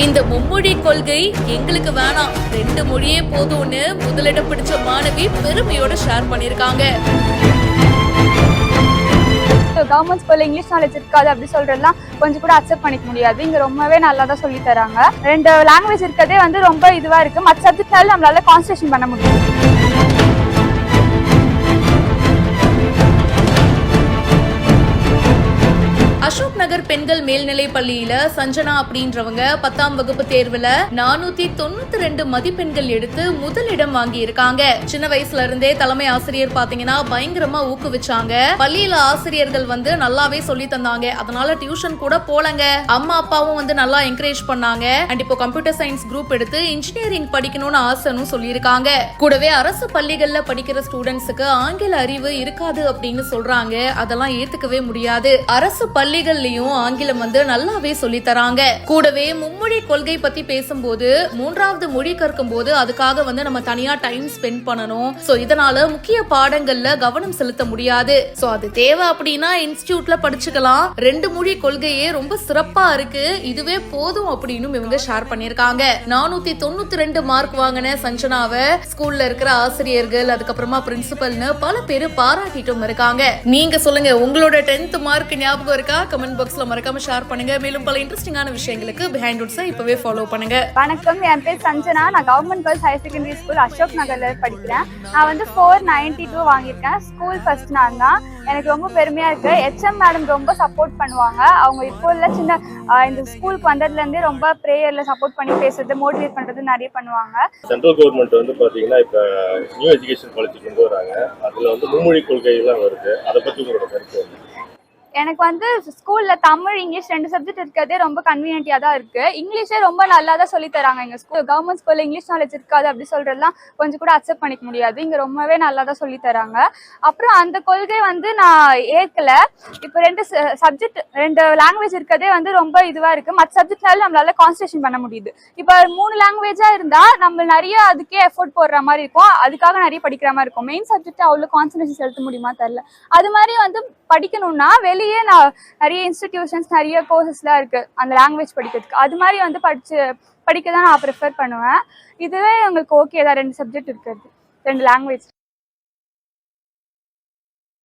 இந்த மும்மொழி கொள்கை எங்களுக்கு வேணாம், 2 மொழியே போதும்னு முதலிடம் பிடிச்ச மாணவி பெருமையோட ஷேர் பண்ணிருக்காங்க. கவர்மெண்ட் ஸ்கூல்ல இங்கிலீஷ் நாலேஜ் இருக்காது அப்படி சொல்றதுலாம் கொஞ்சம் கூட அக்செப்ட் பண்ணிக்க முடியாது. இங்க ரொம்பவே நல்லா தான் சொல்லி தராங்க. 2 லாங்குவேஜ் இருக்கதே ரொம்ப இதுவா இருக்கு. மற்ற சப்ஜெக்ட்னால நம்மளால கான்சன்ட்ரேஷன் பண்ண முடியும். அசோக் நகர் பெண்கள் மேல்நிலை பள்ளியில சஞ்சனா அப்படின்றவங்க 10ஆம் வகுப்பு தேர்வுல 492 மதிப்பெண்கள் எடுத்து முதலிடம் வாங்கி இருக்காங்க. சின்ன வயசுல இருந்தே தலைமை ஆசிரியர் பாத்தீங்கன்னா பயங்கரமா ஊக்குவிச்சாங்க. பள்ளியில ஆசிரியர்கள் நல்லாவே சொல்லி தந்தாங்க. அதனால டியூஷன் கூட போலங்க. அம்மா அப்பாவும் நல்லா என்கரேஜ் பண்ணாங்க. அண்ட் இப்போ கம்ப்யூட்டர் சயின்ஸ் குரூப் எடுத்து இன்ஜினியரிங் படிக்கணும்னு ஆசைன்னு சொல்லியிருக்காங்க. கூடவே அரசு பள்ளிகள்ல படிக்கிற ஸ்டூடெண்ட்ஸுக்கு ஆங்கில அறிவு இருக்காது அப்படின்னு சொல்றாங்க. அதெல்லாம் ஏத்துக்கவே முடியாது. அரசு பள்ளிகள்லயும் ஆங்கிலம் நல்லாவே சொல்லி தராங்க. கூடவே மும்மொழி கொள்கை பத்தி பேசும்போது 3வது மொழி கற்கும் போது அதுக்காக நம்ம தனியா டைம் ஸ்பெண்ட் பண்ணணும். சோ இதனால முக்கிய பாடங்கள்ல கவனம் செலுத்த முடியாது. சோ அது தேவை அப்படின்னா இன்ஸ்டிடியூட்ல படிச்சுக்கலாம். 2 மொழி கொள்கையே ரொம்ப சிறப்பா இருக்கு, இதுவே போதும் அப்படின்னு இவங்க ஷேர் பண்ணிருக்காங்க. 492 மார்க் வாங்கின சஞ்சனாவை ஸ்கூல்ல இருக்கிற ஆசிரியர்கள் அதுக்கப்புறமா பிரின்சிபல்னு பல பேர் பாராட்டிட்டும் இருக்காங்க. நீங்க சொல்லுங்க, உங்களோட 10th மார்க் ஞாபகம் இருக்கா? கமெண்ட் பாக்ஸ்ல மறக்காம ஷேர் பண்ணுங்க. மேலும் பல இன்ட்ரெஸ்டிங்கான விஷயங்களுக்கு பிஹைண்ட் ரூட்ஸை இப்பவே ஃபாலோ பண்ணுங்க. வணக்கம், என் பேர் சஞ்சனா. நான் government girls higher secondary school Ashok நகர்ல படிக்கிறேன். நான் 492 வாங்கியிருக்கேன். ஸ்கூல் ஃபர்ஸ்ட் நான் தான். எனக்கு ரொம்ப பெருமையா இருக்கு. HM மேடம் ரொம்ப சப்போர்ட் பண்ணுவாங்க. அவங்க இப்போ இல்ல சின்ன இந்த ஸ்கூலுக்கு வந்ததுல இருந்தே ரொம்ப பிரேயர்ல சப்போர்ட் பண்ணி பேசுறது, மோட்டிவேட் பண்றது நிறைய பண்ணுவாங்க. சென்ட்ரல் கவர்மெண்ட் பாத்தீங்கன்னா இப்ப நியூ எஜுகேஷன் பாலிசி கொண்டு வராங்க. அதுல மும்மொழி கொள்கை எல்லாம் வருது. அதை பத்தி உங்களோட கருத்து? எனக்கு ஸ்கூல்ல தமிழ் இங்கிலீஷ் 2 சப்ஜெக்ட் இருக்கிறதே ரொம்ப கன்வீனியன்ட்டியா தான் இருக்கு. இங்கிலீஷே ரொம்ப நல்லா தான் சொல்லி தராங்க. எங்க ஸ்கூல் கவர்மெண்ட் ஸ்கூல்ல இங்கிலீஷ் நாலேஜ் இருக்காது அப்படி சொல்றதுலாம் கொஞ்சம் கூட அக்செப்ட் பண்ணிக்க முடியாது. இங்க ரொம்பவே நல்லா தான் சொல்லி தராங்க. அப்புறம் அந்த கொள்கை நான் ஏற்கல. இப்போ 2 சப்ஜெக்ட் 2 லாங்குவேஜ் இருக்கிறதே ரொம்ப இதுவா இருக்கு. மற்ற சப்ஜெக்ட்னால நம்மளால கான்சன்ட்ரேஷன் பண்ண முடியுது. இப்போ 3 லாங்குவேஜா இருந்தா நம்ம நிறைய அதுக்கே எஃபோர்ட் போடுற மாதிரி இருக்கும். அதுக்காக நிறைய படிக்கிற மாதிரி இருக்கும். மெயின் சப்ஜெக்ட் அவ்வளவு கான்சன்ட்ரேஷன் செலுத்த முடியுமா தெரியல. அது மாதிரி படிக்கணும்னா வெளியே நான் நிறைய இன்ஸ்டிடியூஷன்ஸ் நிறைய கோர்சஸ்லாம் இருக்கு அந்த லாங்குவேஜ் படிக்கிறதுக்கு. அது மாதிரி படிக்க தான் நான் ப்ரிஃபர் பண்ணுவேன். இதுவே உங்களுக்கு ஓகே தான். 2 சப்ஜெக்ட் இருக்கிறது, 2 லாங்குவேஜ்.